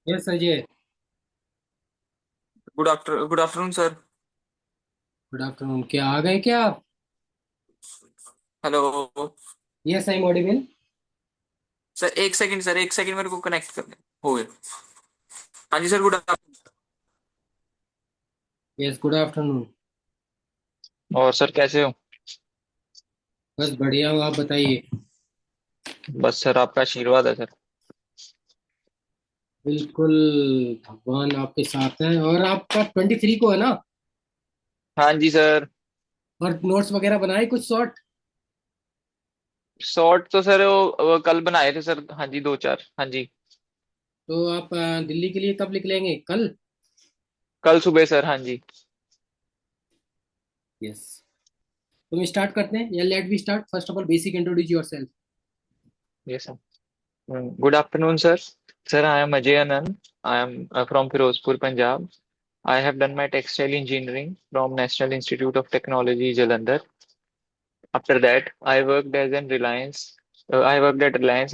Yes Ajay. Good afternoon sir. Good afternoon. क्या आ गए क्या आप? Hello. Yes I am audible. Sir एक सेकंड, सर एक सेकंड, मेरे को कनेक्ट कर दे। हो गया। हाँ जी sir, good afternoon. Yes good afternoon. और सर कैसे हो? बस बढ़िया हूँ, आप बताइए। बस सर आपका आशीर्वाद है सर। बिल्कुल। भगवान आपके साथ है। और आपका 23 को है ना? हाँ जी सर। और नोट्स वगैरह बनाए कुछ शॉर्ट? शॉर्ट तो सर वो कल बनाए थे सर, हाँ जी दो चार, हाँ जी। तो आप दिल्ली के लिए कब निकलेंगे, कल? कल सुबह सर, हाँ जी। यस। तुम स्टार्ट करते हैं या let we start? First of all basic introduce yourself. Yes sir. Good afternoon sir. Sir I am Ajay Anand. I am from Firozpur Punjab. I have done my textile engineering from National Institute of Technology Jalandhar. After that, I worked at Reliance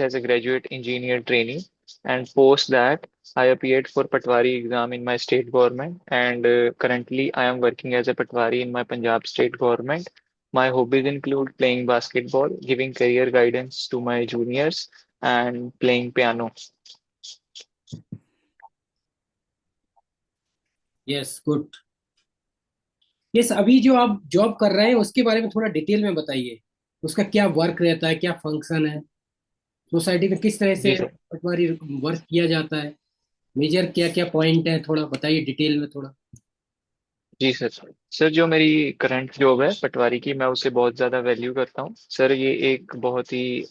as a graduate engineer trainee, and post that, I appeared for Patwari exam in my state government. And currently, I am working as a Patwari in my Punjab state government. My hobbies include playing basketball, giving career guidance to my juniors, and playing piano. Yes good. Yes, अभी जो आप job कर रहे हैं उसके बारे में थोड़ा डिटेल में बताइए। उसका क्या वर्क रहता है, क्या फंक्शन है, सोसाइटी में किस तरह जी से सर। पटवारी वर्क किया जाता है, मेजर क्या क्या पॉइंट है, थोड़ा बताइए डिटेल में थोड़ा। जी सर। सर जो मेरी करंट जॉब है पटवारी की, मैं उसे बहुत ज़्यादा वैल्यू करता हूँ सर। ये एक बहुत ही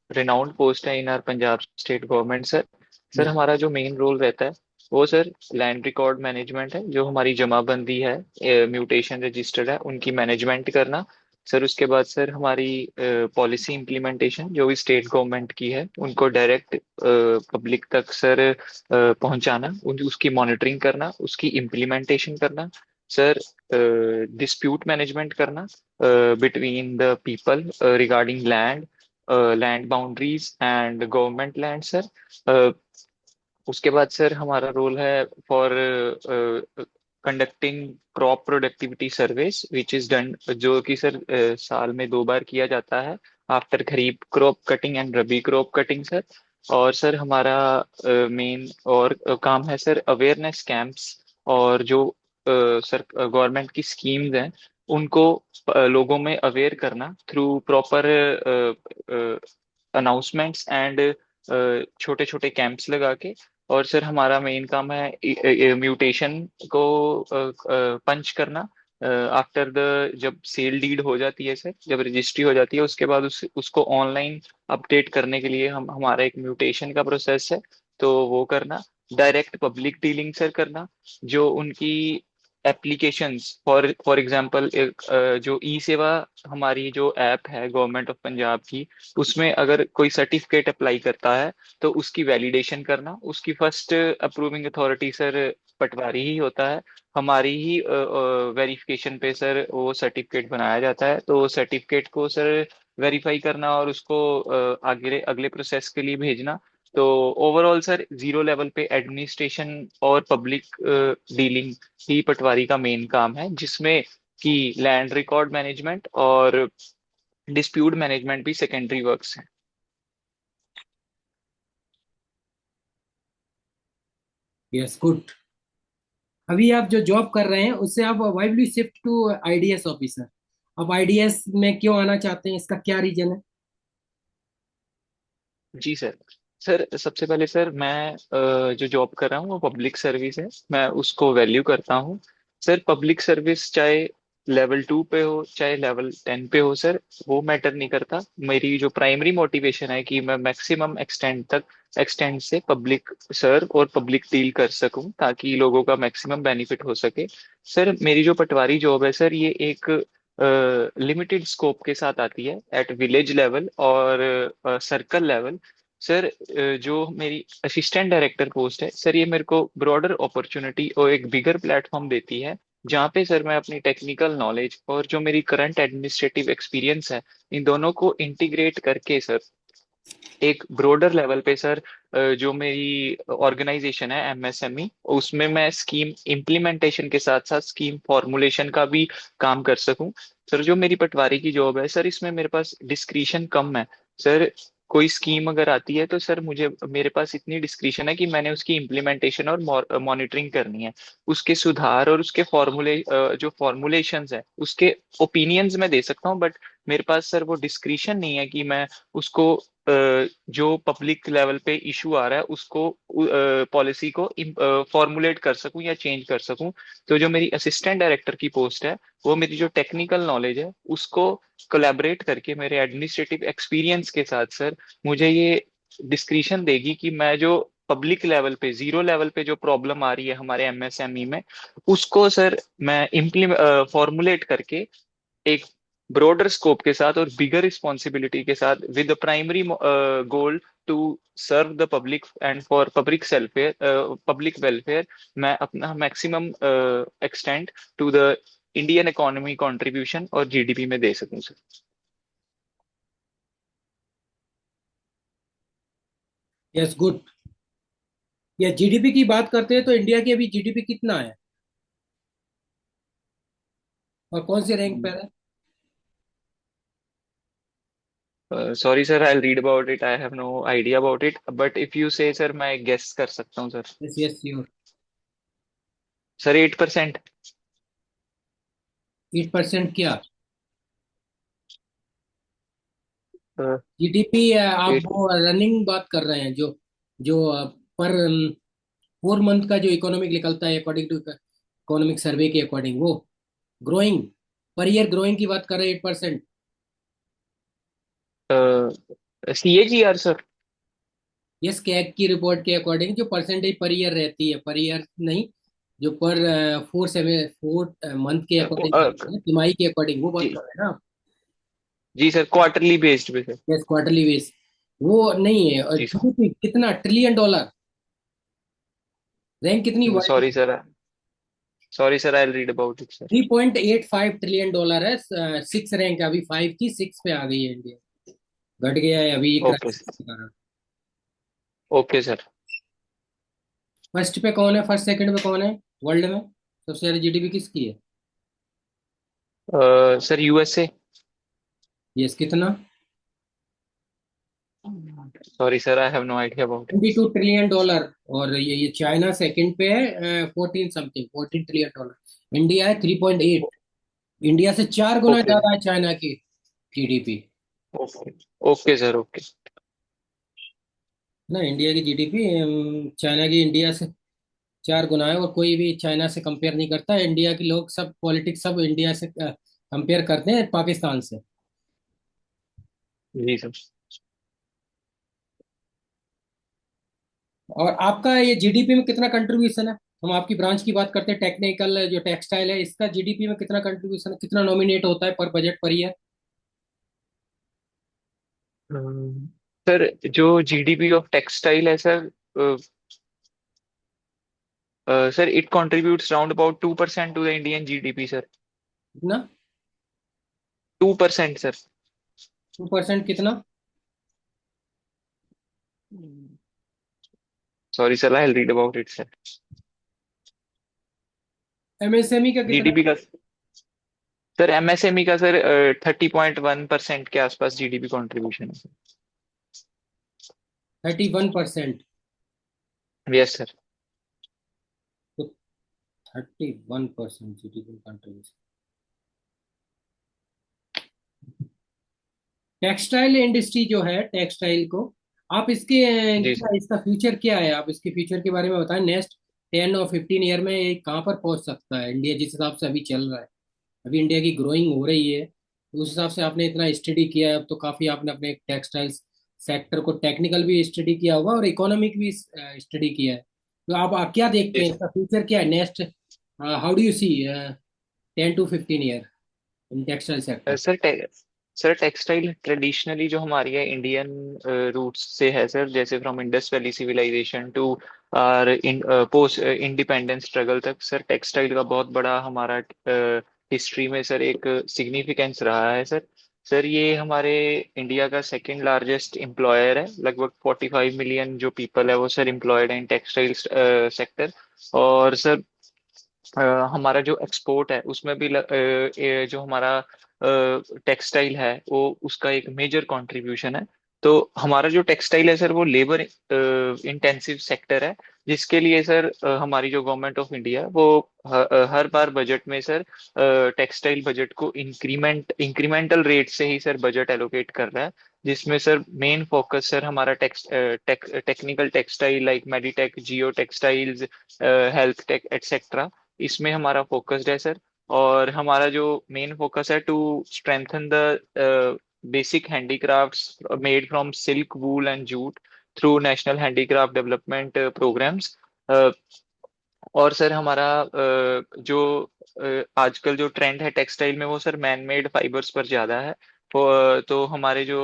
रिनाउंड पोस्ट है इन are Punjab state government sir. Sir yes. हमारा जो मेन रोल रहता है वो सर लैंड रिकॉर्ड मैनेजमेंट है। जो हमारी जमाबंदी है, म्यूटेशन रजिस्टर्ड है, उनकी मैनेजमेंट करना। सर उसके बाद सर हमारी पॉलिसी इम्प्लीमेंटेशन जो भी स्टेट गवर्नमेंट की है उनको डायरेक्ट पब्लिक तक सर पहुंचाना, उसकी मॉनिटरिंग करना, उसकी इम्प्लीमेंटेशन करना। सर डिस्प्यूट मैनेजमेंट करना between the people regarding land, land boundaries and government land sir. उसके बाद सर हमारा रोल है for conducting crop productivity surveys which is done, जो कि सर साल में 2 बार किया जाता है, after kharif crop cutting and rabi crop cutting sir. और सर हमारा मेन और काम है सर अवेयरनेस कैंप्स, और जो सर गवर्नमेंट की स्कीम्स हैं उनको लोगों में अवेयर करना थ्रू प्रॉपर अनाउंसमेंट्स एंड छोटे छोटे कैंप्स लगा के। और सर हमारा मेन काम है म्यूटेशन को पंच करना आफ्टर द, जब सेल डीड हो जाती है सर, जब रजिस्ट्री हो जाती है उसके बाद उसको ऑनलाइन अपडेट करने के लिए हम हमारा एक म्यूटेशन का प्रोसेस है, तो वो करना। डायरेक्ट पब्लिक डीलिंग सर करना, जो उनकी एप्लीकेशंस, फॉर एग्जांपल एक जो ई सेवा हमारी जो ऐप है गवर्नमेंट ऑफ पंजाब की, उसमें अगर कोई सर्टिफिकेट अप्लाई करता है तो उसकी वैलिडेशन करना। उसकी फर्स्ट अप्रूविंग अथॉरिटी सर पटवारी ही होता है। हमारी ही वेरिफिकेशन पे सर वो सर्टिफिकेट बनाया जाता है, तो सर्टिफिकेट को सर वेरीफाई करना और उसको आगे अगले प्रोसेस के लिए भेजना। तो ओवरऑल सर जीरो लेवल पे एडमिनिस्ट्रेशन और पब्लिक डीलिंग ही पटवारी का मेन काम है, जिसमें कि लैंड रिकॉर्ड मैनेजमेंट और डिस्प्यूट मैनेजमेंट भी सेकेंडरी वर्क्स हैं। Yes good. अभी आप जो जॉब कर रहे हैं उससे आप why will you shift to IDS officer? आप आईडीएस में क्यों आना चाहते हैं, इसका क्या रीजन है? जी सर। सर सबसे पहले सर मैं जो जॉब कर रहा हूँ वो पब्लिक सर्विस है, मैं उसको वैल्यू करता हूँ। सर पब्लिक सर्विस चाहे लेवल 2 पे हो चाहे लेवल 10 पे हो सर, वो मैटर नहीं करता। मेरी जो प्राइमरी मोटिवेशन है कि मैं मैक्सिमम एक्सटेंड से पब्लिक सर्व और पब्लिक डील कर सकूं ताकि लोगों का मैक्सिमम बेनिफिट हो सके। सर मेरी जो पटवारी जॉब है सर, ये एक लिमिटेड स्कोप के साथ आती है एट विलेज लेवल और सर्कल लेवल। सर जो मेरी असिस्टेंट डायरेक्टर पोस्ट है सर, ये मेरे को ब्रॉडर अपॉर्चुनिटी और एक बिगर प्लेटफॉर्म देती है, जहाँ पे सर मैं अपनी टेक्निकल नॉलेज और जो मेरी करंट एडमिनिस्ट्रेटिव एक्सपीरियंस है इन दोनों को इंटीग्रेट करके सर एक ब्रॉडर लेवल पे सर, जो मेरी ऑर्गेनाइजेशन है एमएसएमई, उसमें मैं स्कीम इम्प्लीमेंटेशन के साथ साथ स्कीम फॉर्मुलेशन का भी काम कर सकूं। सर जो मेरी पटवारी की जॉब है सर, इसमें मेरे पास डिस्क्रिशन कम है सर। कोई स्कीम अगर आती है तो सर मुझे, मेरे पास इतनी डिस्क्रिशन है कि मैंने उसकी इम्प्लीमेंटेशन और मॉनिटरिंग करनी है। उसके सुधार और उसके फॉर्मूले, जो फॉर्मुलेशंस है उसके ओपिनियंस मैं दे सकता हूँ, बट मेरे पास सर वो डिस्क्रिशन नहीं है कि मैं उसको जो पब्लिक लेवल पे इशू आ रहा है उसको पॉलिसी को फॉर्मुलेट कर सकूं या चेंज कर सकूं। तो जो मेरी असिस्टेंट डायरेक्टर की पोस्ट है, वो मेरी जो टेक्निकल नॉलेज है उसको कोलैबोरेट करके मेरे एडमिनिस्ट्रेटिव एक्सपीरियंस के साथ सर मुझे ये डिस्क्रिशन देगी कि मैं जो पब्लिक लेवल पे, जीरो लेवल पे जो प्रॉब्लम आ रही है हमारे एमएसएमई में, उसको सर मैं इम्प्लीमेंट फॉर्मुलेट करके एक ब्रॉडर स्कोप के साथ और बिगर रिस्पॉन्सिबिलिटी के साथ, with primary goal to serve the public and for public welfare, public welfare, मैं अपना maximum extent to the Indian economy contribution और जीडीपी में दे सकूं सर। Yes, good. या जीडीपी की बात करते हैं तो इंडिया की अभी जीडीपी कितना है और कौन से रैंक पर है? Sorry sir, I read about it, I have no idea about it, but if you say sir मैं गेस कर सकता हूँ सर। Yes yes, sure. सर 8%। 8% क्या? जीडीपी आप एट। वो रनिंग बात कर रहे हैं, जो जो पर 4 मंथ का जो इकोनॉमिक निकलता है अकॉर्डिंग टू इकोनॉमिक सर्वे के अकॉर्डिंग, वो ग्रोइंग, पर ईयर ग्रोइंग की बात कर रहे हैं 8%। CAGR sir. यस, कैग की रिपोर्ट के अकॉर्डिंग जो परसेंटेज पर ईयर रहती है, पर ईयर नहीं, जो पर 4 मंथ के अकॉर्डिंग रहती है, तिमाही के अकॉर्डिंग, वो बात जी। कर रहे हैं ना? जी सर, क्वार्टरली बेस्ड पे सर। Yes, quarterly base. वो नहीं है। और जी जीडीपी कितना ट्रिलियन डॉलर, रैंक कितनी sir, world? Sorry sir, sorry sir, I read about it sir. 3.85 trillion dollar है। 6 रैंक, अभी 5 थी, 6 पे आ गई है इंडिया। घट गया है अभी ओके क्राइसिस सर। के कारण। Okay sir. फर्स्ट पे कौन है, फर्स्ट सेकंड पे कौन है वर्ल्ड में? सबसे ज्यादा जीडीपी किसकी है? Sir USA. यस, कितना? Sorry sir, I have no idea about 22 trillion dollar. और ये चाइना सेकंड पे है, 14 ट्रिलियन डॉलर। इंडिया है 3.8। इंडिया से 4 गुना ओके। ज्यादा है चाइना की GDP. Okay. Okay sir. Okay. ना, इंडिया की जीडीपी चाइना की इंडिया से 4 गुना है, और कोई भी चाइना से कंपेयर नहीं करता है। इंडिया के लोग सब, पॉलिटिक्स सब इंडिया से कंपेयर करते हैं पाकिस्तान से। जी सर। और आपका ये जीडीपी में कितना कंट्रीब्यूशन है? हम आपकी ब्रांच की बात करते हैं, टेक्निकल जो टेक्सटाइल है, इसका जीडीपी में कितना कंट्रीब्यूशन है, कितना नॉमिनेट होता है पर बजट पर ईयर? सर जो जीडीपी ऑफ टेक्सटाइल है sir, sir it contributes round about 2% to the Indian GDP sir. कितना? 2% सर। 2% कितना? Sorry sir, I read about it sir. MSME का कितना? जीडीपी का, सर एमएसएमई का सर 30.1% के आसपास जीडीपी कंट्रीब्यूशन है सर। 31%? Yes sir. तो 31% जीडीपी कंट्रीब्यूशन। टेक्सटाइल इंडस्ट्री जो है, टेक्सटाइल को आप इसके जी क्या, सर। इसका फ्यूचर क्या है? आप इसके फ्यूचर के बारे में बताएं। नेक्स्ट 10 और 15 ईयर में ये कहाँ पर पहुंच सकता है इंडिया, जिस हिसाब से अभी चल रहा है? अभी इंडिया की ग्रोइंग हो रही है, तो उस हिसाब से आपने इतना स्टडी किया है, अब तो काफी आपने अपने टेक्सटाइल सेक्टर को टेक्निकल भी स्टडी किया होगा और इकोनॉमिक भी स्टडी किया है। तो आप क्या देखते जी हैं, सर। इसका फ्यूचर क्या है next? How do you see 10 to 15 year in textile sector? Sir sir textile traditionally जो हमारी है इंडियन रूट्स से है सर, जैसे from Indus Valley civilisation to our in post independence struggle तक सर, टेक्सटाइल का बहुत बड़ा हमारा हिस्ट्री में सर एक सिग्निफिकेंस रहा है सर। सर ये हमारे इंडिया का सेकंड लार्जेस्ट एम्प्लॉयर है। लगभग 45 मिलियन जो पीपल है वो सर एम्प्लॉयड है इन टेक्सटाइल सेक्टर। और सर अ, हमारा जो एक्सपोर्ट है उसमें भी जो हमारा टेक्सटाइल है वो उसका एक मेजर कंट्रीब्यूशन है। तो हमारा जो टेक्सटाइल है सर वो लेबर इंटेंसिव सेक्टर है, जिसके लिए सर हमारी जो गवर्नमेंट ऑफ इंडिया वो हर बार बजट में सर टेक्सटाइल बजट को इंक्रीमेंटल रेट से ही सर बजट एलोकेट कर रहा है। जिसमें सर मेन फोकस सर हमारा technical textile like meditech, geo textiles, health tech etcetera, इसमें हमारा फोकस्ड है सर। और हमारा जो मेन फोकस है to strengthen the basic handicrafts made from silk, wool and jute through national handicraft development programs. और sir हमारा जो आजकल जो ट्रेंड है टेक्सटाइल में वो सर मैन मेड फाइबर्स पर ज्यादा है। तो हमारे जो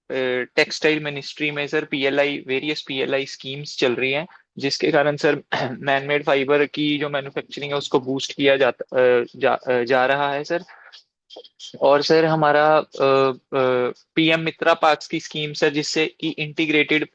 टेक्सटाइल मिनिस्ट्री में sir PLI, various PLI schemes चल रही हैं, जिसके कारण सर मैन मेड फाइबर की जो मैन्युफैक्चरिंग है उसको बूस्ट किया जा रहा है सर। और सर हमारा पीएम मित्रा पार्क्स की स्कीम सर, जिससे कि इंटीग्रेटेड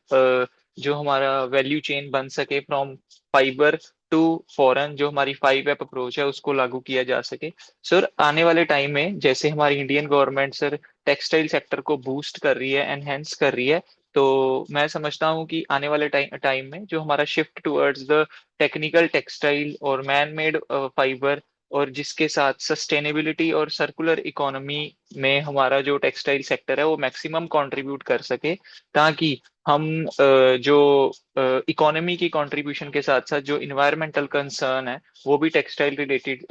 जो हमारा वैल्यू चेन बन सके फ्रॉम फाइबर टू फॉरेन, जो हमारी 5 एप अप्रोच है उसको लागू किया जा सके। सर आने वाले टाइम में जैसे हमारी Indian government sir textile sector को बूस्ट कर रही है, एनहेंस कर रही है, तो मैं समझता हूँ कि आने वाले टाइम में जो हमारा shift towards the technical textile और मैन मेड फाइबर, और जिसके साथ सस्टेनेबिलिटी और सर्कुलर इकोनॉमी में हमारा जो टेक्सटाइल सेक्टर है वो मैक्सिमम कंट्रीब्यूट कर सके, ताकि हम जो इकोनॉमी की कंट्रीब्यूशन के साथ साथ जो इन्वायरमेंटल कंसर्न है वो भी टेक्सटाइल रिलेटेड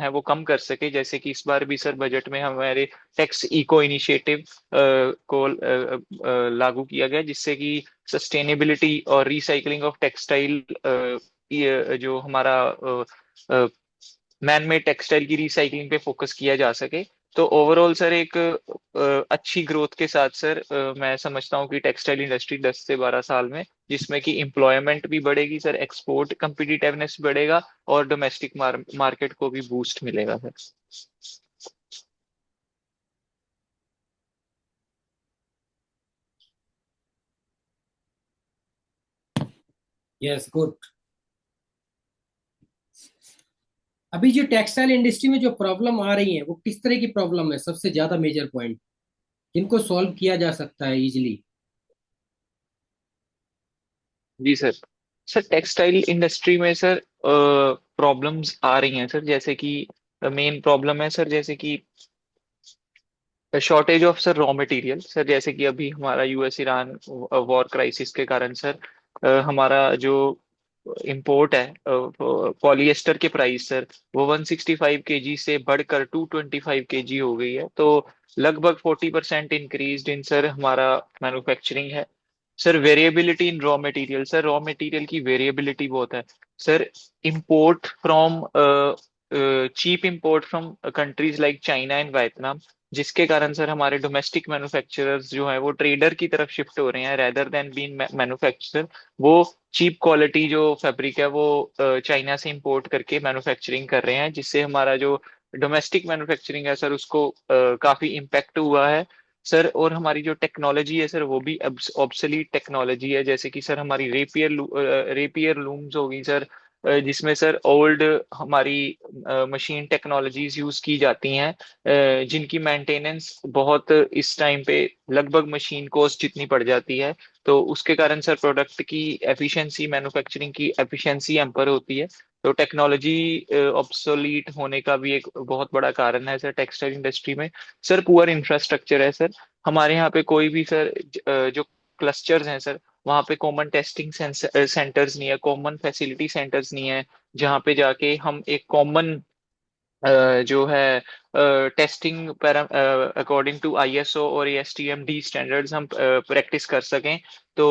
है वो कम कर सके। जैसे कि इस बार भी सर बजट में हमारे टैक्स इको इनिशिएटिव को लागू किया गया, जिससे कि सस्टेनेबिलिटी और रिसाइकलिंग ऑफ टेक्सटाइल, ये जो हमारा मैन मेड टेक्सटाइल की रिसाइकलिंग पे फोकस किया जा सके। तो ओवरऑल सर एक अच्छी ग्रोथ के साथ सर मैं समझता हूँ कि टेक्सटाइल इंडस्ट्री 10 से 12 साल में, जिसमें कि एम्प्लॉयमेंट भी बढ़ेगी सर, एक्सपोर्ट कम्पिटिटिवनेस बढ़ेगा और डोमेस्टिक मार्केट को भी बूस्ट मिलेगा सर। Yes, good. अभी जो टेक्सटाइल इंडस्ट्री में जो प्रॉब्लम आ रही है वो किस तरह की प्रॉब्लम है, सबसे ज्यादा मेजर पॉइंट जिनको सॉल्व किया जा सकता है इजिली? जी सर। सर टेक्सटाइल इंडस्ट्री में सर प्रॉब्लम्स आ रही हैं सर, जैसे कि मेन प्रॉब्लम है सर, जैसे कि shortage of sir raw material sir, जैसे कि अभी हमारा यूएस ईरान वॉर क्राइसिस के कारण सर हमारा जो इंपोर्ट है पॉलिएस्टर के प्राइस सर वो 165 kg से बढ़कर 225 kg हो गई है। तो लगभग 40% इंक्रीज इन सर हमारा मैन्युफैक्चरिंग है। Sir variability in raw material sir, raw material की वेरिएबिलिटी बहुत है sir. Import from cheap import from countries like China and Vietnam, जिसके कारण सर हमारे डोमेस्टिक मैन्युफैक्चरर्स जो है वो ट्रेडर की तरफ शिफ्ट हो रहे हैं रेदर देन बीइंग मैन्युफैक्चरर। वो चीप क्वालिटी जो फैब्रिक है वो चाइना से इंपोर्ट करके मैन्युफैक्चरिंग कर रहे हैं, जिससे हमारा जो डोमेस्टिक मैन्युफैक्चरिंग है सर उसको काफी इम्पेक्ट हुआ है सर। और हमारी जो टेक्नोलॉजी है सर वो भी ऑब्सोलीट टेक्नोलॉजी है, जैसे कि सर हमारी रेपियर लूम्स होगी सर, जिसमें सर ओल्ड हमारी मशीन टेक्नोलॉजीज यूज की जाती हैं, जिनकी मेंटेनेंस बहुत इस टाइम पे लगभग मशीन कॉस्ट जितनी पड़ जाती है। तो उसके कारण सर प्रोडक्ट की एफिशिएंसी, मैन्युफैक्चरिंग की एफिशिएंसी एम्पर होती है। तो टेक्नोलॉजी ऑब्सोलीट होने का भी एक बहुत बड़ा कारण है सर टेक्सटाइल इंडस्ट्री में। सर पुअर इंफ्रास्ट्रक्चर है सर, हमारे यहाँ पे कोई भी सर जो क्लस्टर्स हैं सर वहाँ पे कॉमन टेस्टिंग सेंटर्स नहीं है, कॉमन फैसिलिटी सेंटर्स नहीं है, जहाँ पे जाके हम एक कॉमन जो है टेस्टिंग पैरा अकॉर्डिंग टू आईएसओ और एएसटीएम डी स्टैंडर्ड्स हम प्रैक्टिस कर सकें। तो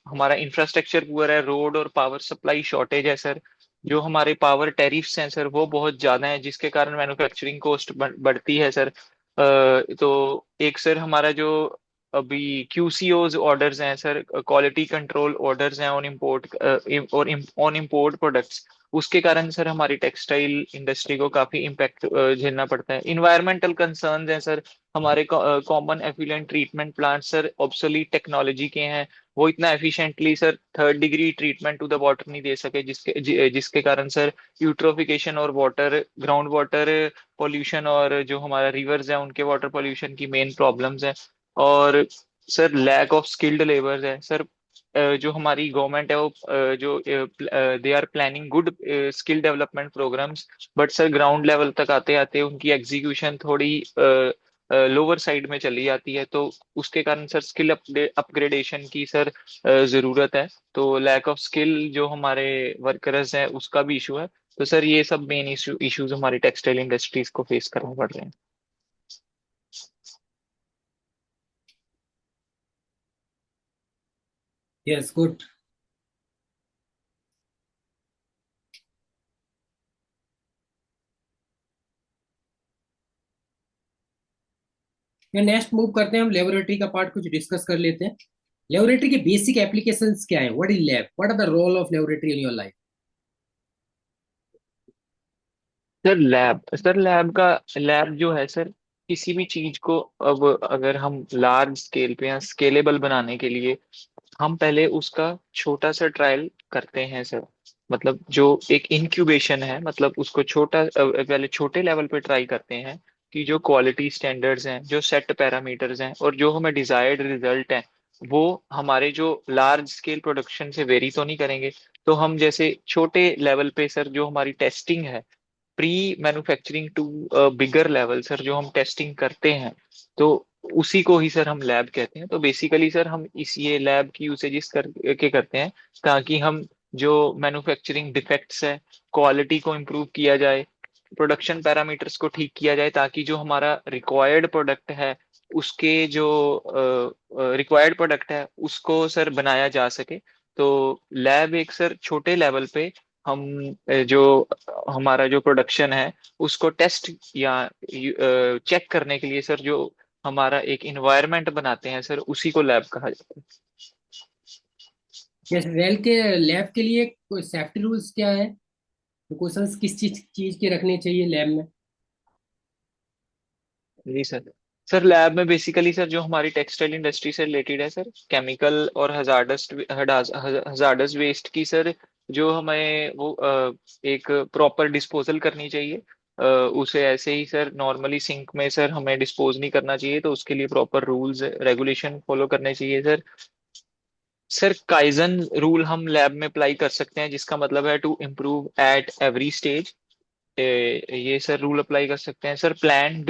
हमारा इंफ्रास्ट्रक्चर पुअर है, रोड और पावर सप्लाई शॉर्टेज है सर, जो हमारे पावर टैरिफ्स हैं सर वो बहुत ज्यादा हैं, जिसके कारण मैन्युफैक्चरिंग कॉस्ट बढ़ती है सर। तो एक सर हमारा जो अभी QCOs ऑर्डर्स हैं सर, क्वालिटी कंट्रोल ऑर्डर्स हैं ऑन इम्पोर्ट और ऑन इम्पोर्ट प्रोडक्ट्स। उसके कारण सर हमारी टेक्सटाइल इंडस्ट्री को काफी इम्पैक्ट झेलना पड़ता है। इन्वायरमेंटल कंसर्न्स हैं सर, हमारे common effluent treatment plant sir obsolete technology के हैं, वो इतना efficiently sir third degree treatment to the water नहीं दे सके, जिसके कारण सर यूट्रोफिकेशन और वाटर ग्राउंड वाटर पोल्यूशन और जो हमारा रिवर्स है उनके वाटर पोल्यूशन की मेन प्रॉब्लम्स है। और sir lack of skilled labour है सर। जो हमारी गवर्नमेंट है वो जो they are planning good skill development programs, but sir ground level तक आते आते उनकी एग्जीक्यूशन थोड़ी लोअर साइड में चली जाती है, तो उसके कारण सर स्किल अपग्रेडेशन की सर जरूरत है। तो लैक ऑफ स्किल जो हमारे वर्कर्स हैं उसका भी इशू है। तो सर ये सब मेन इश्यूज हमारी टेक्सटाइल इंडस्ट्रीज को फेस करना पड़ रहे हैं। Yes, good. या नेक्स्ट मूव करते हैं, हम लेबोरेटरी का पार्ट कुछ डिस्कस कर लेते हैं। लेबोरेटरी के बेसिक एप्लीकेशंस क्या है? What is lab? What are the role of laboratory in your life? Sir lab का लैब जो है सर, किसी भी चीज को अब अगर हम लार्ज स्केल पे या स्केलेबल बनाने के लिए हम पहले उसका छोटा सा ट्रायल करते हैं सर। मतलब जो एक इंक्यूबेशन है, मतलब उसको पहले छोटे लेवल पे ट्राई करते हैं कि जो क्वालिटी स्टैंडर्ड्स हैं, जो सेट पैरामीटर्स हैं और जो हमें डिजायर्ड रिजल्ट है वो हमारे जो लार्ज स्केल प्रोडक्शन से वेरी तो नहीं करेंगे। तो हम जैसे छोटे लेवल पे सर जो हमारी टेस्टिंग है, pre manufacturing to bigger level sir, जो हम टेस्टिंग करते हैं तो उसी को ही सर हम लैब कहते हैं। तो बेसिकली सर हम इस ये लैब की यूसेजेस के करते हैं ताकि हम जो मैन्युफैक्चरिंग डिफेक्ट्स है, क्वालिटी को इम्प्रूव किया जाए, प्रोडक्शन पैरामीटर्स को ठीक किया जाए, ताकि जो हमारा रिक्वायर्ड प्रोडक्ट है उसके जो रिक्वायर्ड प्रोडक्ट है उसको सर बनाया जा सके। तो लैब एक सर छोटे लेवल पे हम जो हमारा जो प्रोडक्शन है उसको टेस्ट या चेक करने के लिए सर जो हमारा एक इन्वायरमेंट बनाते हैं सर, उसी को लैब कहा जाता है। यस, रेल के लैब के लिए कोई सेफ्टी रूल्स क्या है? प्रिकॉशंस किस चीज चीज के रखने चाहिए लैब में? जी सर। सर लैब में बेसिकली सर जो हमारी टेक्सटाइल इंडस्ट्री से रिलेटेड है सर, केमिकल और हजार्डस वेस्ट की सर जो हमें वो एक प्रॉपर डिस्पोजल करनी चाहिए। उसे ऐसे ही सर नॉर्मली सिंक में सर हमें डिस्पोज नहीं करना चाहिए, तो उसके लिए प्रॉपर रूल्स रेगुलेशन फॉलो करने चाहिए सर। सर काइजन रूल हम लैब में अप्लाई कर सकते हैं, जिसका मतलब है to improve at every stage. ये सर रूल अप्लाई कर सकते हैं sir. Plan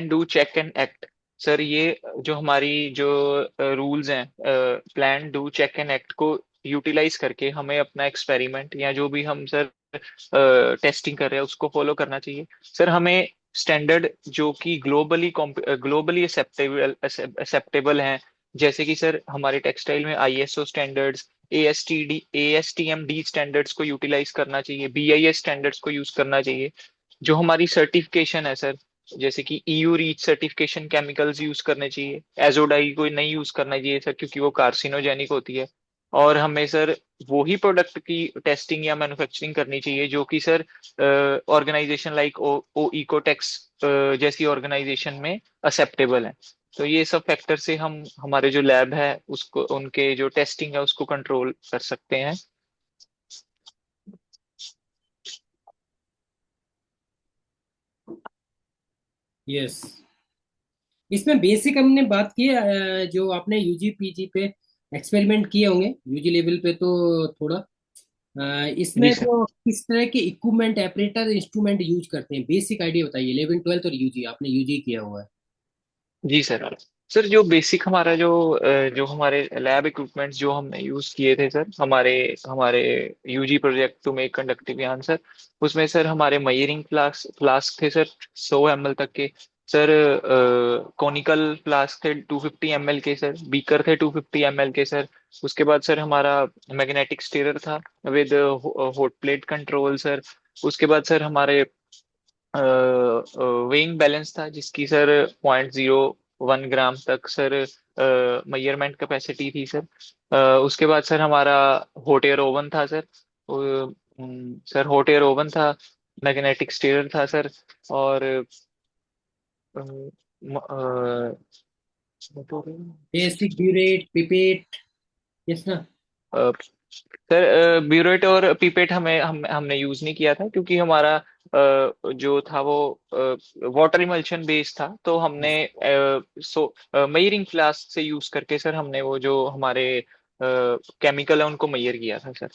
do check and act sir, ये जो हमारी जो रूल्स हैं plan do check and act को यूटिलाइज करके हमें अपना एक्सपेरिमेंट या जो भी हम सर टेस्टिंग कर रहे हैं उसको फॉलो करना चाहिए सर। हमें स्टैंडर्ड जो कि ग्लोबली एक्सेप्टेबल हैं, जैसे कि सर हमारे टेक्सटाइल में ISO स्टैंडर्ड्स, ASTM-D स्टैंडर्ड्स को यूटिलाइज करना चाहिए, BIS स्टैंडर्ड्स को यूज करना चाहिए। जो हमारी सर्टिफिकेशन है सर, जैसे कि EU reach certification chemicals use करने चाहिए, एजोडाई को नहीं यूज करना चाहिए सर क्योंकि वो कार्सिनोजेनिक होती है। और हमें सर वो ही प्रोडक्ट की टेस्टिंग या मैन्युफैक्चरिंग करनी चाहिए जो कि सर ऑर्गेनाइजेशन लाइक ओ इकोटेक्स जैसी ऑर्गेनाइजेशन में एक्सेप्टेबल है। तो ये सब फैक्टर से हम हमारे जो लैब है उसको उनके जो टेस्टिंग है उसको कंट्रोल कर सकते हैं। यस, इसमें बेसिक हमने बात की है। जो आपने यूजी पीजी पे एक्सपेरिमेंट किए होंगे, यूजी लेवल पे तो थोड़ा जी इसमें सर। जो किस तरह के इक्विपमेंट ऑपरेटर इंस्ट्रूमेंट यूज करते हैं, बेसिक आइडिया बताइए। 11 12 और यूजी, आपने यूजी किया हुआ है। जी सर। सर जो बेसिक हमारा जो हमारे लैब इक्विपमेंट्स जो हमने यूज किए थे सर, हमारे हमारे UG project to make conductive yarn sir, उसमें सर हमारे मयरिंग फ्लास्क थे सर 100 ml तक के सर। कोनिकल फ्लास्क थे 250 ml के सर। बीकर थे 250 ml के सर। उसके बाद सर हमारा मैग्नेटिक स्टीरर था with hot plate control sir. उसके बाद सर हमारे वेइंग बैलेंस था जिसकी सर 0.01 ग्राम तक सर मेजरमेंट कैपेसिटी थी सर। उसके बाद सर हमारा हॉट एयर ओवन था sir. Sir hot air oven था, मैग्नेटिक स्टीयर था सर। और अ, बेसिक ब्यूरेट पिपेट, यस ना? अ, सर ब्यूरेट और पीपेट हमने यूज नहीं किया था, क्योंकि हमारा जो था वो वाटर इमल्शन बेस्ड था। तो हमने मेयरिंग फ्लास्क से यूज करके सर हमने वो जो हमारे केमिकल है उनको मेयर किया था सर।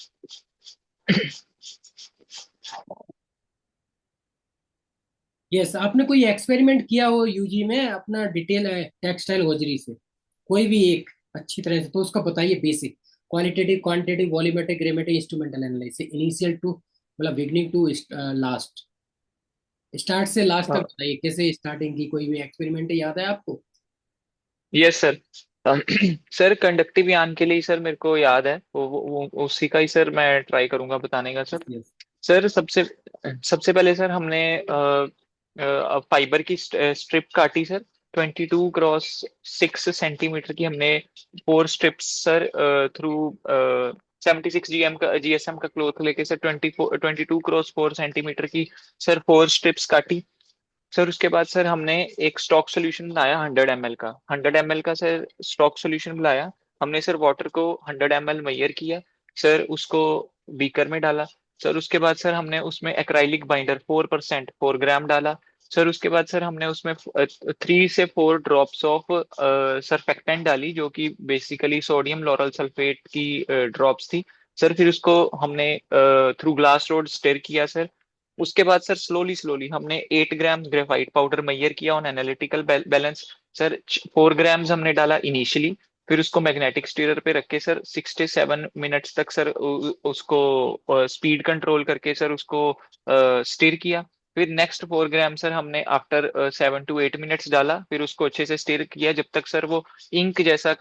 यस, आपने कोई एक्सपेरिमेंट किया हो यूजी में अपना डिटेल है टेक्सटाइल हॉजरी से, कोई भी एक अच्छी तरह से, तो उसका बताइए basic, qualitative quantitative volumetric gravimetric instrumental analysis, initial to मतलब बिगनिंग टू लास्ट, स्टार्ट से लास्ट तक बताइए कैसे स्टार्टिंग की, कोई भी एक्सपेरिमेंट याद है आपको? Yes sir. सर कंडक्टिव यान के लिए सर मेरे को याद है, उसी का ही सर मैं ट्राई करूंगा बताने का सर। यस। सर सबसे सबसे पहले सर हमने फाइबर की स्ट्रिप काटी सर। 22 क्रॉस 6 सेंटीमीटर की हमने 4 स्ट्रिप्स सर थ्रू 76 GM का GSM का क्लोथ लेके सर 22 क्रॉस 4 सेंटीमीटर की सर 4 स्ट्रिप्स काटी। सर उसके बाद सर हमने एक स्टॉक सोल्यूशन बनाया 100 ml का। 100 ml का सर स्टॉक सोल्यूशन बनाया। हमने सर वाटर को 100 ml मेजर किया सर, उसको बीकर में डाला। सर उसके बाद सर हमने उसमें एक्राइलिक बाइंडर 4%, 4 ग्राम डाला। सर उसके बाद सर हमने उसमें 3 से 4 ड्रॉप्स ऑफ सरफेक्टेंट डाली, जो कि बेसिकली सोडियम लॉरल सल्फेट की ड्रॉप्स थी। सर फिर उसको हमने थ्रू ग्लास रोड स्टेर किया सर। उसके बाद सर स्लोली स्लोली हमने 8 ग्राम ग्रेफाइट पाउडर मेजर किया on analytical balance. Sir 4 grams हमने डाला इनिशियली। फिर उसको मैग्नेटिक स्टीयर पे रख के सर 6 से 7 मिनट्स तक सर उसको स्पीड कंट्रोल करके सर उसको स्टीर किया। फिर नेक्स्ट 4 ग्राम सर हमने आफ्टर 7 to 8 मिनट्स डाला। फिर उसको अच्छे से स्टीर किया जब तक सर वो इंक जैसा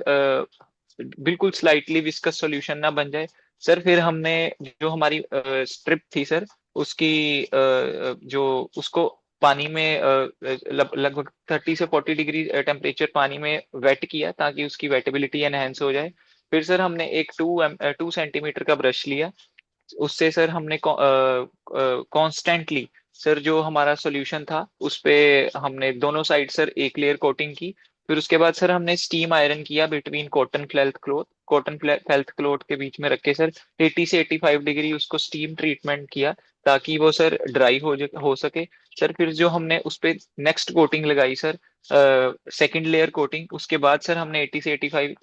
बिल्कुल स्लाइटली विस्कस सॉल्यूशन ना बन जाए। सर फिर हमने जो हमारी स्ट्रिप थी सर उसकी जो उसको पानी में लगभग 30 से 40 डिग्री टेम्परेचर पानी में वेट किया, ताकि उसकी वेटेबिलिटी एनहेंस हो जाए। फिर सर हमने एक 2 सेंटीमीटर का ब्रश लिया। उससे सर हमने कॉन्स्टेंटली सर जो हमारा सॉल्यूशन था उस पे हमने दोनों साइड सर एक लेयर कोटिंग की। फिर उसके बाद सर हमने स्टीम आयरन किया बिटवीन कॉटन फेल्थ क्लॉथ के बीच में रख के सर 80 से 85 डिग्री उसको स्टीम ट्रीटमेंट किया, ताकि वो सर ड्राई हो सके। सर फिर जो हमने उस पे नेक्स्ट कोटिंग लगाई सर, सेकंड लेयर कोटिंग। उसके बाद सर हमने 80 से 85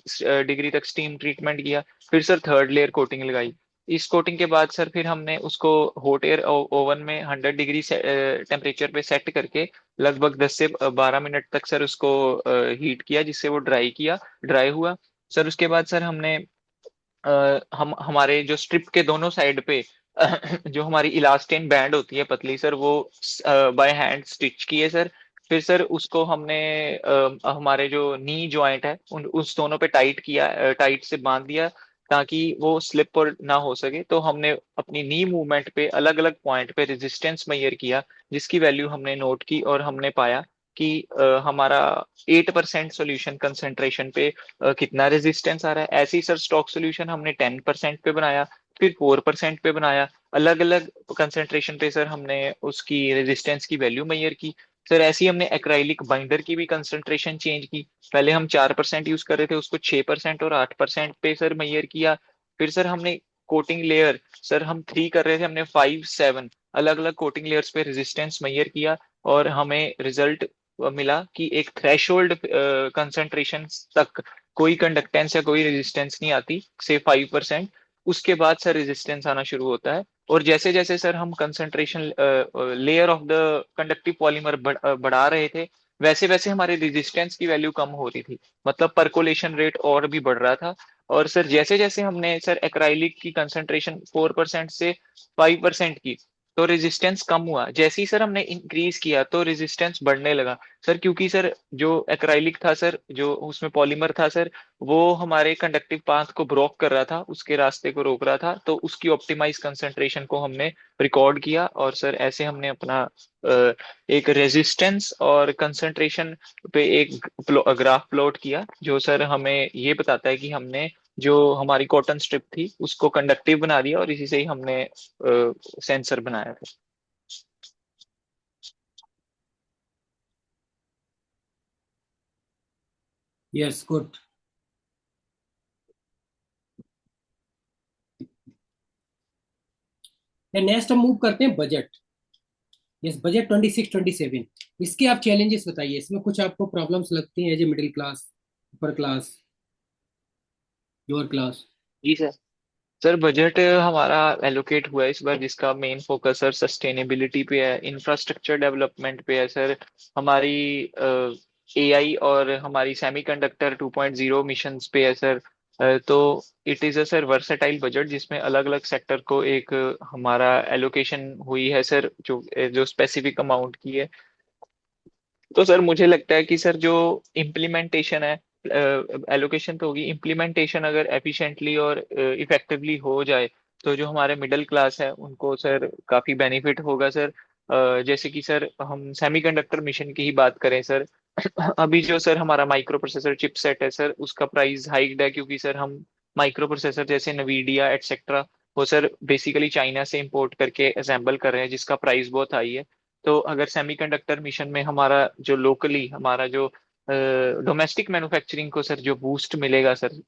डिग्री तक स्टीम ट्रीटमेंट किया। फिर सर थर्ड लेयर कोटिंग लगाई। इस कोटिंग के बाद सर फिर हमने उसको हॉट एयर ओवन में 100 डिग्री टेम्परेचर पे सेट करके लगभग 10 से 12 मिनट तक सर उसको हीट किया, जिससे वो ड्राई हुआ। सर उसके बाद सर हमने हम हमारे जो स्ट्रिप के दोनों साइड पे जो हमारी इलास्टिन बैंड होती है पतली सर, वो बाय हैंड स्टिच किए सर। फिर सर उसको हमने हमारे जो नी जॉइंट है उस दोनों पे टाइट किया, टाइट से बांध दिया, ताकि वो स्लिप और ना हो सके। तो हमने अपनी नी मूवमेंट पे अलग अलग पॉइंट पे रेजिस्टेंस मेजर किया, जिसकी वैल्यू हमने नोट की और हमने पाया कि हमारा 8% सोल्यूशन कंसेंट्रेशन पे कितना रेजिस्टेंस आ रहा है। ऐसे ही सर स्टॉक सोल्यूशन हमने 10% पे बनाया, फिर 4% पे बनाया। अलग अलग कंसेंट्रेशन पे सर हमने उसकी रेजिस्टेंस की वैल्यू मेजर की। सर ऐसे ही हमने एक्राइलिक बाइंडर की भी कंसेंट्रेशन चेंज की। पहले हम 4% यूज कर रहे थे, उसको 6% और 8% पे सर मेजर किया। फिर सर हमने कोटिंग लेयर सर हम 3 कर रहे थे, हमने 5, 7 अलग अलग कोटिंग लेयर्स पे रेजिस्टेंस मेजर किया। और हमें रिजल्ट मिला कि एक थ्रेशोल्ड कंसंट्रेशन तक कोई कंडक्टेंस या कोई रेजिस्टेंस नहीं आती, से 5%। उसके बाद सर रेजिस्टेंस आना शुरू होता है। और जैसे जैसे सर हम concentration layer of the conductive polymer बढ़ा रहे थे, वैसे वैसे हमारे रेजिस्टेंस की वैल्यू कम हो रही थी, मतलब परकोलेशन रेट और भी बढ़ रहा था। और सर जैसे जैसे हमने सर एक्राइलिक की कंसंट्रेशन 4% से 5% की, तो रेजिस्टेंस कम हुआ। जैसे ही सर हमने इंक्रीज किया तो रेजिस्टेंस बढ़ने लगा। सर क्योंकि सर जो एक्राइलिक था सर, जो उसमें पॉलीमर था सर, वो हमारे कंडक्टिव पाथ को ब्लॉक कर रहा था, उसके रास्ते को रोक रहा था। तो उसकी ऑप्टिमाइज कंसंट्रेशन को हमने रिकॉर्ड किया, और सर ऐसे हमने अपना एक रेजिस्टेंस और कंसंट्रेशन पे एक ग्राफ प्लॉट किया, जो सर हमें ये बताता है कि हमने जो हमारी कॉटन स्ट्रिप थी उसको कंडक्टिव बना दिया, और इसी से ही हमने सेंसर बनाया था। Yes, good. नेक्स्ट हम मूव करते हैं बजट। Yes, budget 26-27। इसके आप चैलेंजेस बताइए, इसमें कुछ आपको प्रॉब्लम्स लगती हैं as a middle class, upper class, lower class? जी सर। सर बजट हमारा एलोकेट हुआ है इस बार, जिसका मेन फोकस सर सस्टेनेबिलिटी पे है, इंफ्रास्ट्रक्चर डेवलपमेंट पे है सर, हमारी एआई और हमारी सेमीकंडक्टर 2.0 मिशंस पे है सर। तो it is a sir versatile budget, जिसमें अलग अलग सेक्टर को एक हमारा एलोकेशन हुई है सर, जो जो स्पेसिफिक अमाउंट की है। तो सर मुझे लगता है कि सर जो इम्प्लीमेंटेशन है, एलोकेशन तो होगी, इम्प्लीमेंटेशन अगर एफिशिएंटली और इफेक्टिवली हो जाए, तो जो हमारे मिडिल क्लास है उनको सर काफी बेनिफिट होगा सर। जैसे कि सर हम सेमीकंडक्टर मिशन की ही बात करें सर, अभी जो सर हमारा माइक्रो प्रोसेसर चिपसेट है सर, उसका प्राइस हाइक्ड है, क्योंकि सर हम माइक्रो प्रोसेसर जैसे नवीडिया एटसेट्रा वो सर बेसिकली चाइना से इंपोर्ट करके असेंबल कर रहे हैं, जिसका प्राइस बहुत हाई है। तो अगर सेमीकंडक्टर मिशन में हमारा जो लोकली हमारा जो डोमेस्टिक मैन्युफैक्चरिंग को सर जो बूस्ट मिलेगा सर,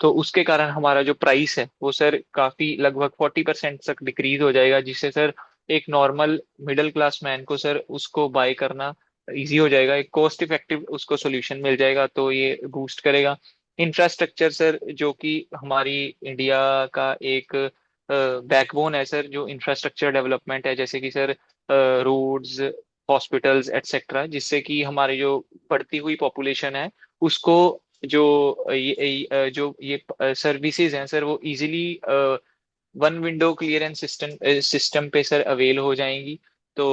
तो उसके कारण हमारा जो प्राइस है वो सर काफी लगभग 40% तक डिक्रीज हो जाएगा, जिससे सर एक नॉर्मल मिडिल क्लास मैन को सर उसको बाय करना इजी हो जाएगा, एक कॉस्ट इफेक्टिव उसको सोल्यूशन मिल जाएगा, तो ये बूस्ट करेगा। इंफ्रास्ट्रक्चर सर, जो कि हमारी इंडिया का एक बैकबोन है सर, जो इंफ्रास्ट्रक्चर डेवलपमेंट है, जैसे कि सर रोड्स, हॉस्पिटल्स एटसेट्रा, जिससे कि हमारी जो बढ़ती हुई पॉपुलेशन है उसको जो जो ये सर्विसेज हैं सर वो easily one window clearance system system पे सर अवेल हो जाएंगी। तो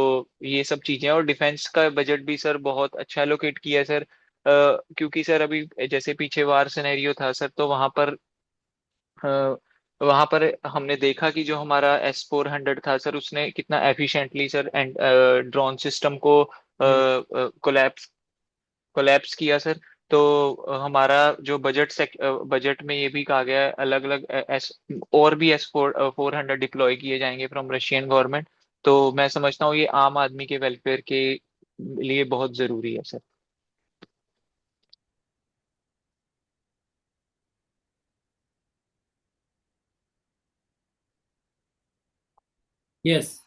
ये सब चीजें, और डिफेंस का बजट भी सर बहुत अच्छा एलोकेट किया है सर। क्योंकि सर अभी जैसे पीछे वार सिनेरियो था सर, तो अ, वहां पर हमने देखा कि जो हमारा S-400 था सर, उसने कितना efficiently sir and drone system को कोलैप्स कोलैप्स किया सर। तो हमारा जो बजट में ये भी कहा गया है, अलग अलग एस और भी S-400 डिप्लॉय किए जाएंगे फ्रॉम रशियन गवर्नमेंट। तो मैं समझता हूँ ये आम आदमी के वेलफेयर के लिए बहुत जरूरी है सर। यस।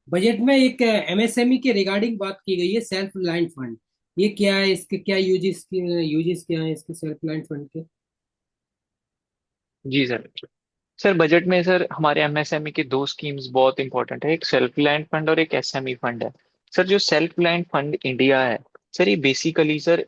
बजट में एक एमएसएमई के रिगार्डिंग बात की गई है, सेल्फ रिलायंट फंड। ये क्या है, इसके क्या यूजेस क्या है इसके सेल्फ रिलायंट फंड के? जी सर। सर बजट में सर हमारे एमएसएमई के दो स्कीम्स बहुत इंपॉर्टेंट है, एक सेल्फ रिलायंट फंड और एक एसएमई फंड है। सर जो सेल्फ रिलायंट फंड इंडिया है सर, ये बेसिकली सर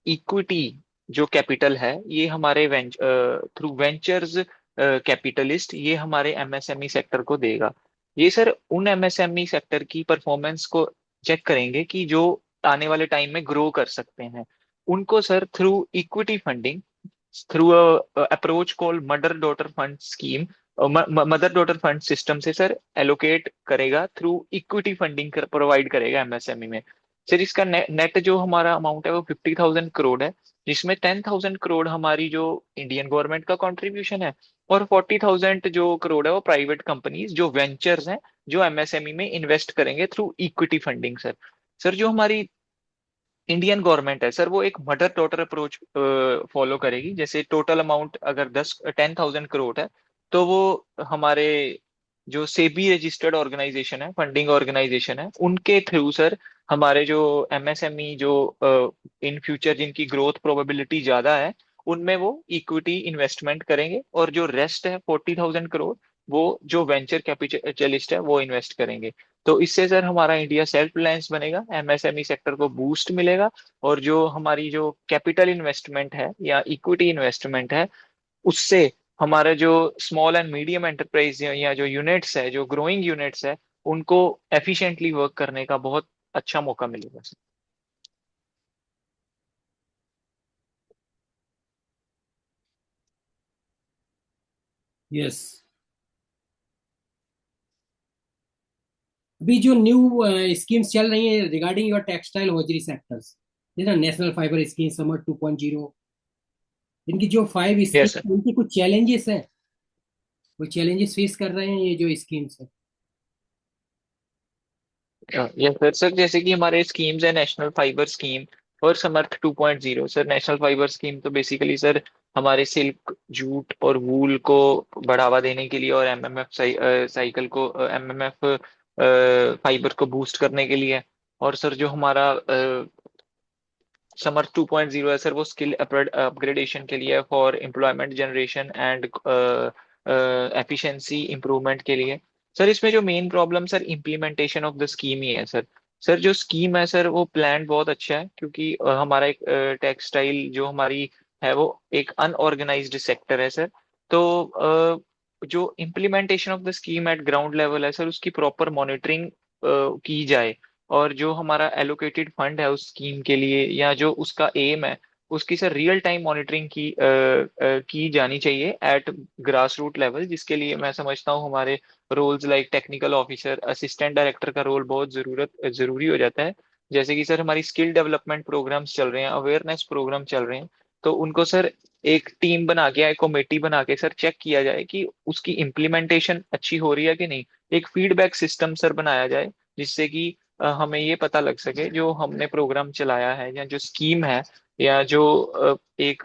इक्विटी जो कैपिटल है, ये हमारे थ्रू वेंचर्स कैपिटलिस्ट ये हमारे एमएसएमई सेक्टर को देगा। ये सर उन एमएसएमई सेक्टर की परफॉर्मेंस को चेक करेंगे कि जो आने वाले टाइम में ग्रो कर सकते हैं, उनको sir through equity funding, through approach called mother daughter fund scheme, mother daughter fund system से सर एलोकेट करेगा, थ्रू इक्विटी फंडिंग प्रोवाइड करेगा एमएसएमई में। सर इसका नेट जो हमारा अमाउंट है वो 50,000 करोड़ है, जिसमें 10,000 करोड़ हमारी जो इंडियन गवर्नमेंट का कंट्रीब्यूशन है, और 40,000 जो करोड़ है वो प्राइवेट कंपनीज जो वेंचर्स हैं जो एमएसएमई में इन्वेस्ट करेंगे through equity funding sir. Sir जो हमारी इंडियन गवर्नमेंट है सर, वो एक मदर डॉटर अप्रोच फॉलो करेगी। जैसे टोटल अमाउंट अगर 10,000 करोड़ है, तो वो हमारे जो सेबी रजिस्टर्ड ऑर्गेनाइजेशन है, फंडिंग ऑर्गेनाइजेशन है, उनके थ्रू सर हमारे जो एमएसएमई जो इन फ्यूचर जिनकी ग्रोथ प्रोबेबिलिटी ज्यादा है, उनमें वो इक्विटी इन्वेस्टमेंट करेंगे, और जो रेस्ट है 40,000 करोड़, वो जो वेंचर कैपिटलिस्ट है वो इन्वेस्ट करेंगे। तो इससे सर हमारा इंडिया सेल्फ रिलायंस बनेगा, एमएसएमई सेक्टर को बूस्ट मिलेगा, और जो हमारी जो कैपिटल इन्वेस्टमेंट है या इक्विटी इन्वेस्टमेंट है, उससे हमारे जो स्मॉल एंड मीडियम एंटरप्राइज या जो यूनिट्स है, जो ग्रोइंग यूनिट्स है, उनको एफिशिएंटली वर्क करने का बहुत अच्छा मौका मिलेगा सर। यस। अभी जो न्यू स्कीम्स चल रही हैं regarding your textile hosiery sectors, जैसे नेशनल फाइबर स्कीम, समर 2.0, इनकी जो 5 यस सर। स्कीम, उनकी कुछ चैलेंजेस हैं, वो चैलेंजेस फेस कर रहे हैं ये जो स्कीम्स है? Yes sir. सर जैसे कि हमारे स्कीम्स है नेशनल फाइबर स्कीम और समर्थ 2.0। सर नेशनल फाइबर स्कीम तो बेसिकली सर हमारे सिल्क, जूट और वूल को बढ़ावा देने के लिए, और एमएमएफ साइकिल को, एमएमएफ फाइबर को बूस्ट करने के लिए। और सर जो हमारा समर्थ 2.0 है सर, वो स्किल अपग्रेडेशन के लिए, for employment generation and efficiency improvement के लिए। सर इसमें जो main problem sir implementation of the scheme ही है सर। सर जो स्कीम है सर वो प्लान बहुत अच्छा है, क्योंकि हमारा एक टेक्सटाइल जो हमारी है वो एक अनऑर्गेनाइज्ड सेक्टर है सर। तो जो implementation of the scheme at ground level है सर, उसकी प्रॉपर मॉनिटरिंग की जाए, और जो हमारा एलोकेटेड फंड है उस स्कीम के लिए, या जो उसका एम है, उसकी सर रियल टाइम मॉनिटरिंग की जानी चाहिए एट ग्रास रूट लेवल, जिसके लिए मैं समझता हूँ हमारे roles like technical officer, assistant director का रोल बहुत जरूरी हो जाता है। जैसे कि सर हमारी स्किल डेवलपमेंट प्रोग्राम्स चल रहे हैं, अवेयरनेस प्रोग्राम चल रहे हैं, तो उनको सर एक टीम बना के, एक कमेटी बना के सर चेक किया जाए कि उसकी इम्प्लीमेंटेशन अच्छी हो रही है कि नहीं। एक फीडबैक सिस्टम सर बनाया जाए, जिससे कि हमें ये पता लग सके जो हमने प्रोग्राम चलाया है या जो स्कीम है, या जो एक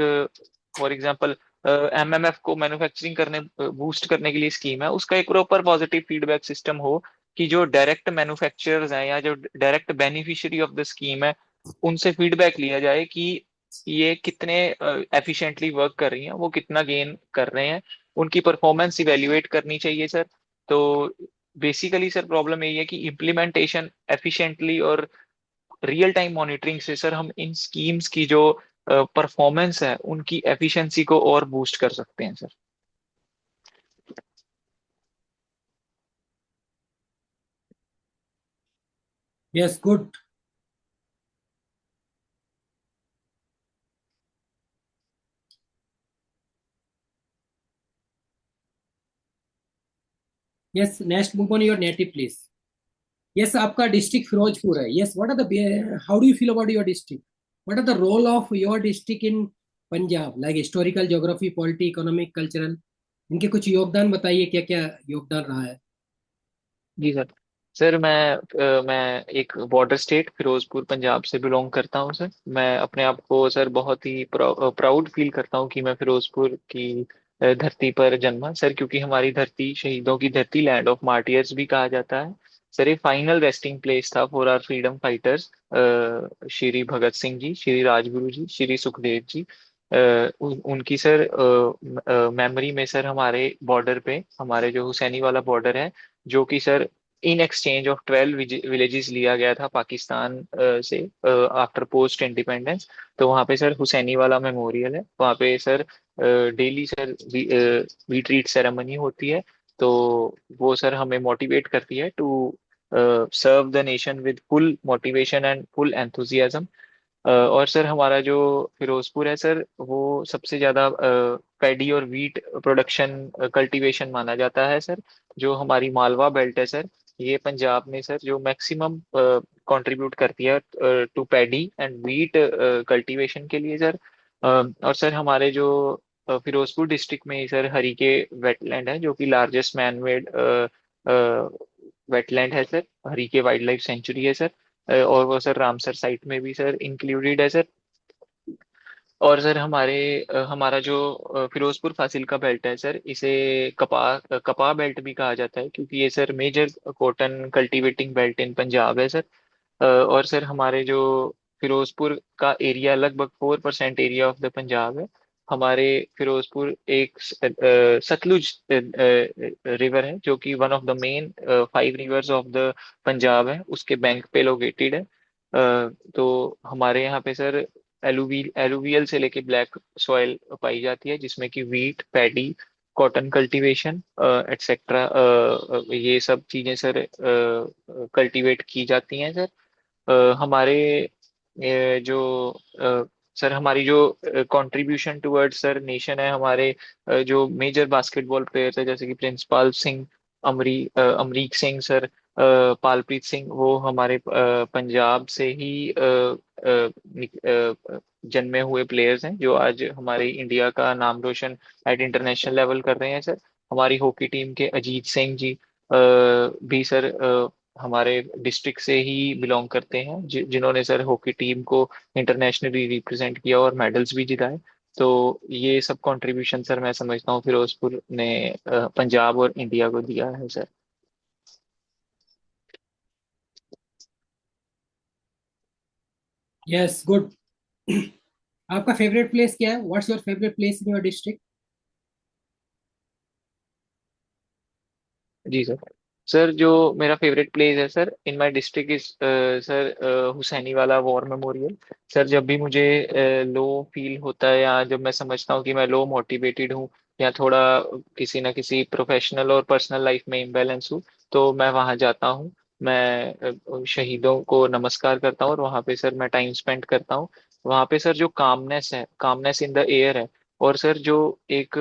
फॉर एग्जांपल एमएमएफ को मैन्युफैक्चरिंग करने, बूस्ट करने के लिए स्कीम है, उसका एक प्रॉपर पॉजिटिव फीडबैक सिस्टम हो, कि जो डायरेक्ट मैन्युफैक्चरर्स हैं या जो direct beneficiary of the scheme है, उनसे फीडबैक लिया जाए कि ये कितने एफिशिएंटली वर्क कर रही हैं, वो कितना गेन कर रहे हैं, उनकी परफॉर्मेंस इवेल्युएट करनी चाहिए सर। तो बेसिकली सर प्रॉब्लम यही है कि इम्प्लीमेंटेशन एफिशिएंटली और रियल टाइम मॉनिटरिंग से सर हम इन स्कीम्स की जो परफॉर्मेंस है उनकी एफिशिएंसी को और बूस्ट कर सकते हैं sir. Yes, good. Yes, next move on your native place. Yes, आपका डिस्ट्रिक्ट फिरोजपुर है। Yes, what are the, how do you feel about your district? What are the role of your district in Punjab, like historical, geography, polity, economic, cultural? इनके कुछ योगदान बताइए, क्या क्या योगदान रहा है? जी सर। सर मैं एक बॉर्डर स्टेट फिरोजपुर पंजाब से बिलोंग करता हूँ सर। मैं अपने आप को सर बहुत ही प्राउड फील करता हूँ कि मैं फिरोजपुर की धरती पर जन्मा सर, क्योंकि हमारी धरती शहीदों की धरती, लैंड ऑफ मार्टियर्स भी कहा जाता है सर। ये फाइनल रेस्टिंग प्लेस था for our freedom fighters, Shri Bhagat Singh ji, Shri Rajguru ji, Shri Sukhdev ji. उनकी सर मेमोरी में सर हमारे बॉर्डर पे, हमारे जो हुसैनी वाला बॉर्डर है, जो कि sir in exchange of 12 villages लिया गया था पाकिस्तान से आफ्टर पोस्ट इंडिपेंडेंस। तो वहाँ पे सर हुसैनी वाला मेमोरियल है, वहाँ पे sir daily sir retreat ceremony होती है। तो वो सर हमें मोटिवेट करती है to serve the nation with full motivation and full enthusiasm. और सर हमारा जो फिरोजपुर है सर, वो सबसे ज्यादा पैडी और वीट प्रोडक्शन, कल्टीवेशन माना जाता है सर। जो हमारी मालवा बेल्ट है सर, ये पंजाब में सर जो मैक्सिमम कंट्रीब्यूट करती है to paddy and wheat cultivation के लिए सर। और सर हमारे जो फिरोजपुर डिस्ट्रिक्ट में ही सर हरीके वेटलैंड है, जो कि लार्जेस्ट मैन मेड वेटलैंड है sir, Harike wild life sanctuary है सर। और वो सर रामसर साइट में भी सर इंक्लूडेड है सर। और सर हमारा जो फिरोजपुर फाजिल का बेल्ट है सर, इसे कपा बेल्ट भी कहा जाता है, क्योंकि ये sir major cotton cultivating belt in Punjab है सर। और सर हमारे जो फिरोजपुर का एरिया लगभग 4% एरिया ऑफ द पंजाब है। हमारे फिरोजपुर एक सतलुज रिवर है, जो कि one of the main 5 reverse of the Punjab है, उसके बैंक पे लोकेटेड है। तो हमारे यहाँ पे सर एलुवियल से लेके ब्लैक सॉइल पाई जाती है, जिसमें कि wheat, paddy, cotton cultivation etcetera, ये सब चीजें सर कल्टीवेट की जाती हैं सर। हमारे जो सर हमारी जो कंट्रीब्यूशन टुवर्ड्स सर नेशन है, हमारे जो मेजर बास्केटबॉल प्लेयर्स है, जैसे कि प्रिंसपाल सिंह, अमरीक सिंह सर, पालप्रीत सिंह, वो हमारे पंजाब से ही जन्मे हुए प्लेयर्स हैं जो आज हमारे इंडिया का नाम रोशन एट इंटरनेशनल लेवल कर रहे हैं सर। हमारी हॉकी टीम के अजीत सिंह जी भी सर हमारे डिस्ट्रिक्ट से ही बिलोंग करते हैं, जिन्होंने सर हॉकी टीम को इंटरनेशनली रिप्रेजेंट किया और मेडल्स भी जिताए। तो ये सब कंट्रीब्यूशन सर मैं समझता हूँ फिरोजपुर ने पंजाब और इंडिया को दिया है सर। Yes, good. आपका फेवरेट प्लेस क्या है? What's your favourite place in your district? जी सर। सर जो मेरा फेवरेट प्लेस है sir in my district is sir Hussainiwala war memorial. Sir जब भी मुझे लो फील होता है या जब मैं समझता हूँ कि मैं लो मोटिवेटेड हूँ या थोड़ा किसी ना किसी प्रोफेशनल और पर्सनल लाइफ में इम्बैलेंस हूँ, तो मैं वहाँ जाता हूँ। मैं शहीदों को नमस्कार करता हूँ और वहाँ पे सर मैं टाइम स्पेंड करता हूँ। वहाँ पे सर जो कामनेस है, कामनेस इन द एयर है। और सर जो एक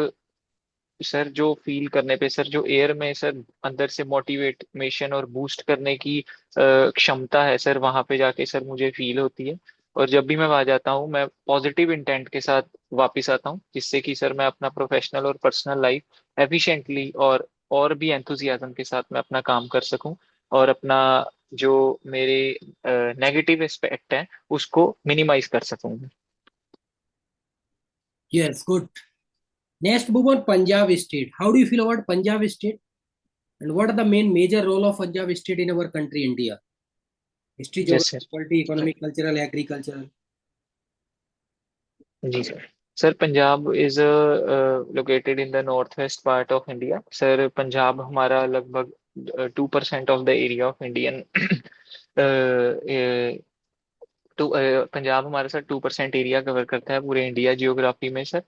सर जो फील करने पे सर जो एयर में सर अंदर से मोटिवेशन और बूस्ट करने की क्षमता है सर, वहां पे जाके सर मुझे फील होती है। और जब भी मैं वहां जाता हूँ मैं पॉजिटिव इंटेंट के साथ वापस आता हूँ, जिससे कि सर मैं अपना प्रोफेशनल और पर्सनल लाइफ एफिशिएंटली और भी एंथुजियाज्म के साथ मैं अपना काम कर सकूं और अपना जो मेरे नेगेटिव एस्पेक्ट है उसको मिनिमाइज कर सकूं। Yes, good. Next, move on Punjab state. How do you feel about Punjab state and what are the main major role of Punjab state in our country India? History, yes geography, sir. Polity, economy, cultural, agricultural. जी sir. Sir Punjab is located in the north west part of India. Sir Punjab हमारा लगभग 2% of the area of Indian तो पंजाब हमारा sir 2% area cover करता है पूरे India geography में sir.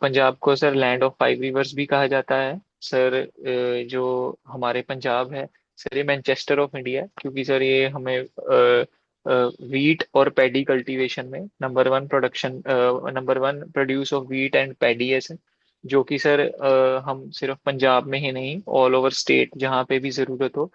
Punjab को सर लैंड ऑफ 5 रिवर्स भी कहा जाता है सर। जो हमारे पंजाब है सर ये मैनचेस्टर ऑफ इंडिया है, क्योंकि सर ये हमें वीट और पैडी कल्टीवेशन में number one produce of wheat and paddy है सर। जो कि सर हम सिर्फ पंजाब में ही नहीं ऑल ओवर स्टेट जहाँ पे भी जरूरत हो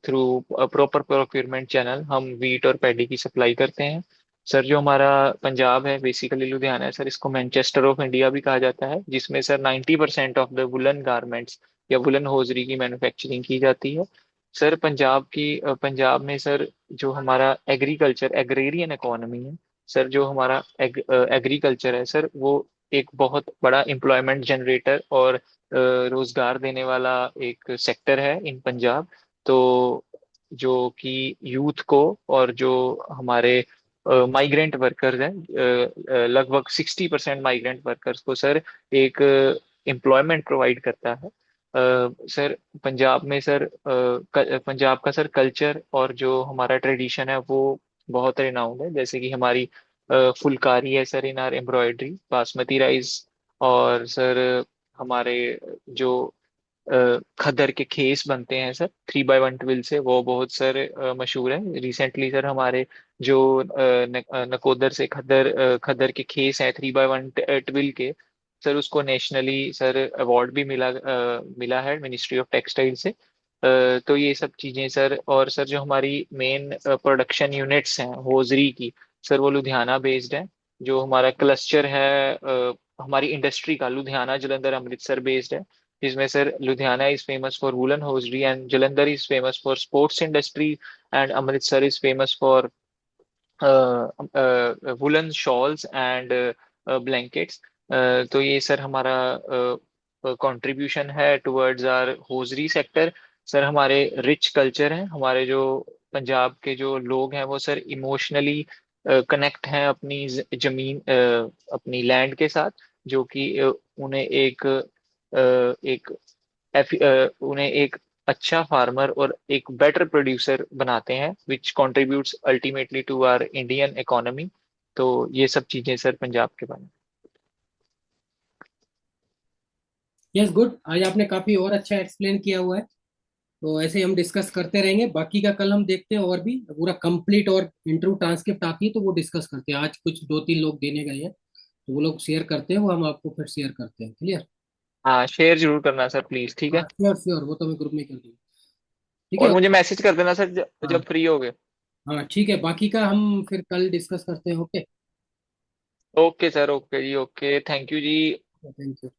थ्रू प्रॉपर प्रोक्योरमेंट चैनल हम वीट और पैडी की सप्लाई करते हैं। सर जो हमारा पंजाब है बेसिकली लुधियाना है सर, इसको मैनचेस्टर ऑफ इंडिया भी कहा जाता है, जिसमें sir 90% of the woollen garments या वुलन होजरी की मैन्युफैक्चरिंग की जाती है। सर पंजाब में सर जो हमारा एग्रीकल्चर एग्रेरियन इकोनॉमी है सर, जो हमारा एग्रीकल्चर है सर वो एक बहुत बड़ा एम्प्लॉयमेंट जनरेटर और रोजगार देने वाला एक सेक्टर है इन पंजाब। तो जो कि यूथ को और जो हमारे माइग्रेंट वर्कर्स हैं लगभग 60% माइग्रेंट वर्कर्स को सर एक एम्प्लॉयमेंट प्रोवाइड करता है। सर पंजाब में सर पंजाब का सर कल्चर और जो हमारा ट्रेडिशन है वो बहुत रिनाउंड है, जैसे कि हमारी फुलकारी है sir in are embroidery basmati rice. और सर हमारे जो खद्दर के खेस बनते हैं सर 3x1 ट्विल से, वो बहुत सर मशहूर है। रिसेंटली सर हमारे जो नकोदर से खद्दर के खेस हैं 3x1 ट्विल के सर, उसको नेशनली सर अवार्ड भी मिला है मिनिस्ट्री ऑफ टेक्सटाइल से। तो ये सब चीजें सर, और सर जो हमारी मेन प्रोडक्शन यूनिट्स हैं होजरी की सर वो लुधियाना बेस्ड है। जो हमारा क्लस्टर है हमारी इंडस्ट्री का लुधियाना जलंधर अमृतसर बेस्ड है, जिसमें sir Ludhiana is famous for woollen hosiery and Jalandhar is famous for sports industry and Amritsar is famous for woollen shawls and blankets. तो ये सर हमारा कंट्रीब्यूशन है towards our hosiery sector. Sir हमारे रिच कल्चर हैं, हमारे जो पंजाब के जो लोग हैं वो सर इमोशनली कनेक्ट हैं अपनी जमीन अपनी लैंड के साथ, जो कि एक उन्हें एक अच्छा फार्मर और एक बेटर प्रोड्यूसर बनाते हैं which contributes ultimately to our Indian economy. तो ये सब चीजें सर पंजाब के बारे में। Yes, good. आज आपने काफी और अच्छा एक्सप्लेन किया हुआ है। तो ऐसे ही हम डिस्कस करते रहेंगे। बाकी का कल हम देखते हैं, और भी पूरा कंप्लीट और इंटरव्यू ट्रांसक्रिप्ट आती है तो वो डिस्कस करते हैं। आज कुछ दो तीन लोग देने गए हैं तो वो लोग शेयर करते हैं, वो हम आपको फिर शेयर करते हैं। क्लियर? हाँ शेयर जरूर करना सर प्लीज, ठीक है। हाँ, श्योर श्योर, वो तो मैं ग्रुप में कर दूंगा। ठीक है। और मुझे मैसेज कर देना सर हाँ जब फ्री हो गए। हाँ ठीक है, बाकी का हम फिर कल डिस्कस करते हैं। ओके। ओके सर, ओके जी, ओके, थैंक यू जी। Thank you.